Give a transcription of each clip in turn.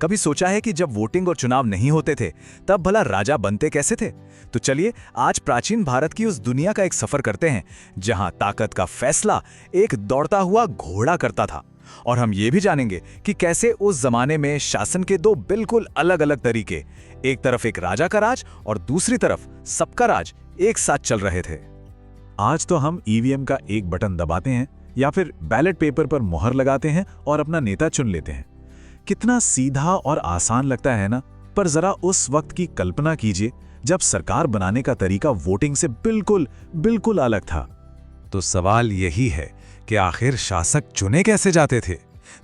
कभी सोचा है कि जब वोटिंग और चुनाव नहीं होते थे तब भला राजा बनते कैसे थे? तो चलिए आज प्राचीन भारत की उस दुनिया का एक सफर करते हैं जहां ताकत का फैसला एक दौड़ता हुआ घोड़ा करता था। और हम ये भी जानेंगे कि कैसे उस जमाने में शासन के दो बिल्कुल अलग अलग तरीके, एक तरफ एक राजा का राज और दूसरी तरफ सबका राज, एक साथ चल रहे थे। आज तो हम ईवीएम का एक बटन दबाते हैं या फिर बैलेट पेपर पर मोहर लगाते हैं और अपना नेता चुन लेते हैं। कितना सीधा और आसान लगता है ना? पर जरा उस वक्त की कल्पना कीजिए जब सरकार बनाने का तरीका वोटिंग से बिल्कुल बिल्कुल अलग था। तो सवाल यही है कि आखिर शासक चुने कैसे जाते थे?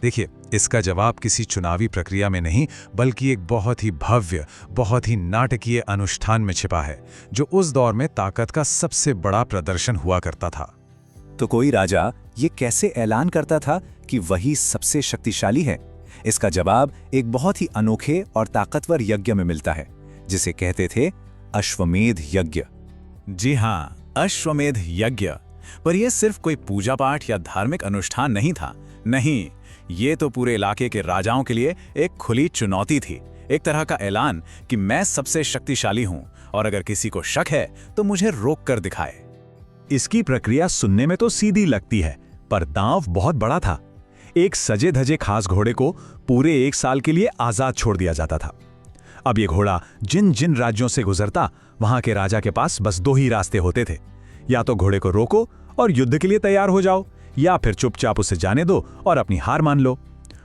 देखिए, इसका जवाब किसी चुनावी प्रक्रिया में नहीं बल्कि एक बहुत ही भव्य, बहुत ही नाटकीय अनुष्ठान में छिपा है, जो उस दौर में ताकत का सबसे बड़ा प्रदर्शन हुआ करता था। तो कोई राजा ये कैसे ऐलान करता था कि वही सबसे शक्तिशाली है? इसका जवाब एक बहुत ही अनोखे और ताकतवर यज्ञ में मिलता है, जिसे कहते थे अश्वमेध यज्ञ। जी हाँ, अश्वमेध यज्ञ। पर यह सिर्फ कोई पूजा पाठ या धार्मिक अनुष्ठान नहीं था। नहीं, ये तो पूरे इलाके के राजाओं के लिए एक खुली चुनौती थी, एक तरह का ऐलान कि मैं सबसे शक्तिशाली हूं और अगर किसी को शक है तो मुझे रोक कर दिखाए। इसकी प्रक्रिया सुनने में तो सीधी लगती है, पर दांव बहुत बड़ा था। एक सजे धजे खास घोड़े को पूरे 1 साल के लिए आजाद छोड़ दिया जाता था। अब ये घोड़ा जिन जिन राज्यों से गुजरता, वहां के राजा के पास बस 2 ही रास्ते होते थे। या तो घोड़े को रोको और युद्ध के लिए तैयार हो जाओ, या फिर चुपचाप उसे जाने दो और अपनी हार मान लो।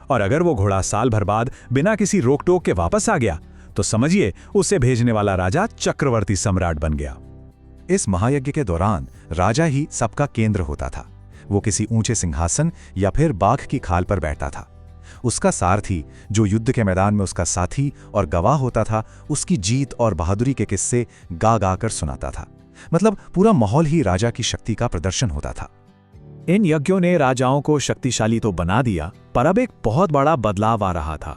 और अगर वो घोड़ा साल भर बाद बिना किसी रोक टोक के वापस आ गया तो समझिए उसे भेजने वाला राजा चक्रवर्ती सम्राट बन गया। इस महायज्ञ के दौरान राजा ही सबका केंद्र होता था। वो किसी ऊंचे सिंहासन या फिर बाघ की खाल पर बैठता था। उसका सारथी, जो युद्ध के मैदान में उसका साथी और गवाह होता था, उसकी जीत और बहादुरी के किस्से गा गा कर सुनाता था। मतलब पूरा माहौल ही राजा की शक्ति का प्रदर्शन होता था। इन यज्ञों ने राजाओं को शक्तिशाली तो बना दिया, पर अब एक बहुत बड़ा बदलाव आ रहा था।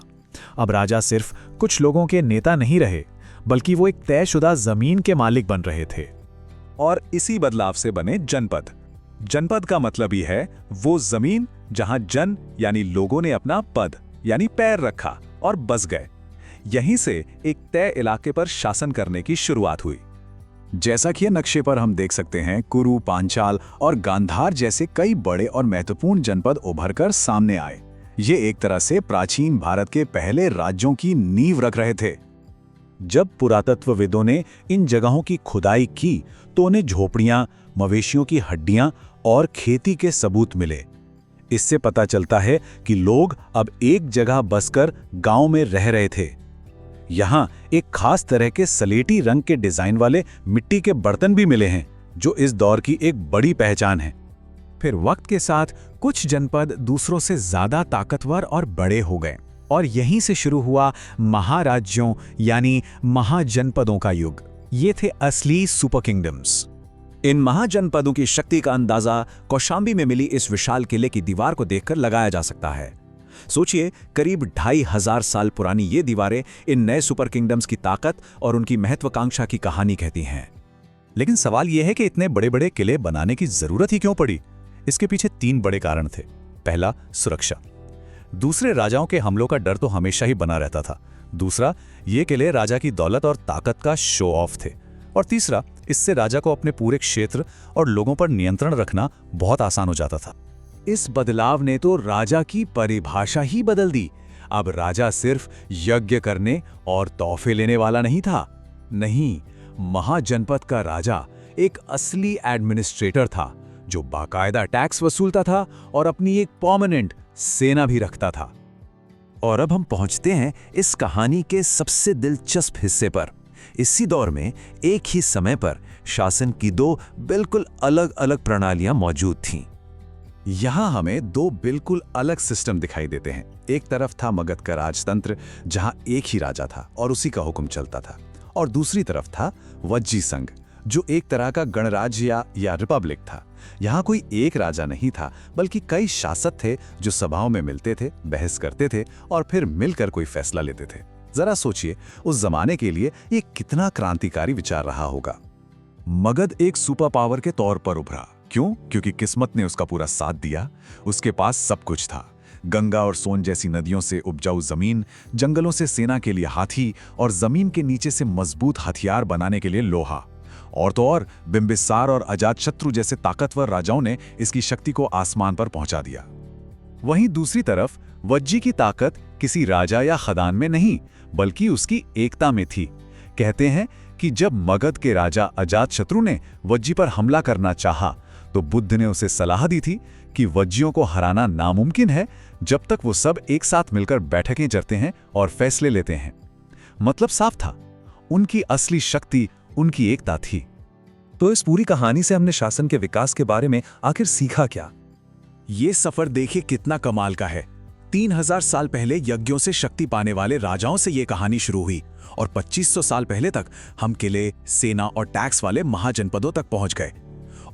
अब राजा सिर्फ कुछ लोगों के नेता नहीं रहे, बल्कि वो एक तयशुदा जमीन के मालिक बन रहे थे। और इसी बदलाव से बने जनपद। जनपद का मतलब ही है वो जमीन जहां जन यानी लोगों ने अपना पद यानी पैर रखा और बस गए। यहीं से एक तय इलाके पर शासन करने की शुरुआत हुई। जैसा कि नक्शे पर हम देख सकते हैं, कुरु, पांचाल और गांधार जैसे कई बड़े और महत्वपूर्ण जनपद उभरकर सामने आए। ये एक तरह से प्राचीन भारत के पहले राज्यों की नींव रख रहे थे। जब पुरातत्वविदों ने इन जगहों की खुदाई की तो उन्हें झोपड़ियां, मवेशियों की हड्डियां और खेती के सबूत मिले। इससे पता चलता है कि लोग अब एक जगह बसकर गांव में रह रहे थे। यहां एक खास तरह के सलेटी रंग के डिजाइन वाले मिट्टी के बर्तन भी मिले हैं, जो इस दौर की एक बड़ी पहचान है। फिर वक्त के साथ कुछ जनपद दूसरों से ज्यादा ताकतवर और बड़े हो गए और यहीं से शुरू हुआ महाराज्यों यानी महाजनपदों का युग। ये थे असली सुपर किंगडम्स। इन महाजनपदों की शक्ति का अंदाजा कौशांबी में मिली इस विशाल किले की दीवार को देखकर लगाया जा सकता है। सोचिए, करीब 2500 साल पुरानी ये दीवारें इन नए सुपर किंगडम्स की ताकत और उनकी महत्वाकांक्षा की कहानी कहती हैं। लेकिन सवाल यह है कि इतने बड़े बड़े किले बनाने की जरूरत ही क्यों पड़ी? इसके पीछे 3 बड़े कारण थे। पहला, सुरक्षा। दूसरे, राजाओं के हमलों का डर तो हमेशा ही बना रहता था। दूसरा, ये किले राजा की दौलत और ताकत का शो ऑफ थे। और तीसरा, इससे राजा को अपने पूरे क्षेत्र और लोगों पर नियंत्रण रखना बहुत आसान हो जाता था। इस बदलाव ने तो राजा की परिभाषा ही बदल दी। अब राजा सिर्फ यज्ञ करने और तोहफे लेने वाला नहीं था। नहीं, महाजनपद का राजा एक असली एडमिनिस्ट्रेटर था, जो बाकायदा टैक्स वसूलता था और अपनी एक परमानेंट सेना भी रखता था। और अब हम पहुंचते हैं इस कहानी के सबसे दिलचस्प हिस्से पर। इसी दौर में एक ही समय पर शासन की 2 बिल्कुल अलग अलग प्रणालियां मौजूद थीं। यहां हमें 2 बिल्कुल अलग सिस्टम दिखाई देते हैं। एक तरफ था मगध का राजतंत्र, जहां एक ही राजा था और उसी का हुक्म चलता था, और दूसरी तरफ था वज्जी संघ, जो एक तरह का गणराज्य या रिपब्लिक था। यहाँ कोई एक राजा नहीं था, बल्कि कई शासक थे जो सभाओं में मिलते थे, बहस करते थे और फिर मिलकर कोई फैसला लेते थे। जरा सोचिए, उस जमाने के लिए ये कितना क्रांतिकारी विचार रहा होगा। मगध एक सुपर पावर के तौर पर उभरा। क्यों? क्योंकि किस्मत ने उसका पूरा साथ दिया। उसके पास सब कुछ था, गंगा और सोन जैसी नदियों से उपजाऊ जमीन, जंगलों से सेना के लिए हाथी और जमीन के नीचे से मजबूत हथियार बनाने के लिए लोहा। और तो और बिंबिसार और अजातशत्रु जैसे ताकतवर राजाओं ने इसकी शक्ति को आसमान पर पहुंचा दिया। वहीं दूसरी तरफ वज्जी की ताकत किसी राजा या खदान में नहीं, बल्कि उसकी एकता में थी। कहते हैं कि जब मगध के राजा अजातशत्रु ने वज्जी पर हमला करना चाहा, तो बुद्ध ने उसे सलाह दी थी कि वज्जियों को हराना नामुमकिन है जब तक वो सब एक साथ मिलकर बैठकें जरते हैं और फैसले लेते हैं। मतलब साफ था, उनकी असली शक्ति उनकी एकता थी। तो इस पूरी कहानी से हमने शासन के विकास के बारे में आखिर सीखा क्या? ये सफर देखिए कितना कमाल का है। 3000 साल पहले यज्ञों से शक्ति पाने वाले राजाओं से ये कहानी शुरू हुई और 2500 साल पहले तक हम किले, सेना और टैक्स वाले महाजनपदों तक पहुंच गए।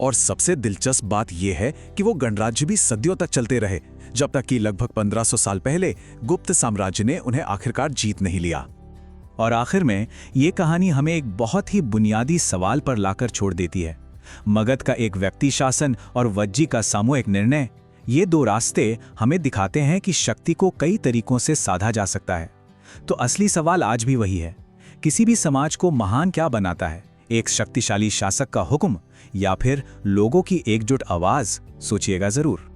और सबसे दिलचस्प बात यह है कि वो गणराज्य भी सदियों तक चलते रहे, जब तक कि लगभग 1500 साल पहले गुप्त साम्राज्य ने उन्हें आखिरकार जीत नहीं लिया। और आखिर में ये कहानी हमें एक बहुत ही बुनियादी सवाल पर लाकर छोड़ देती है। मगध का एक व्यक्ति शासन और वज्जी का सामूहिक निर्णय, ये दो रास्ते हमें दिखाते हैं कि शक्ति को कई तरीकों से साधा जा सकता है। तो असली सवाल आज भी वही है, किसी भी समाज को महान क्या बनाता है, एक शक्तिशाली शासक का हुक्म या फिर लोगों की एकजुट आवाज? सोचिएगा जरूर।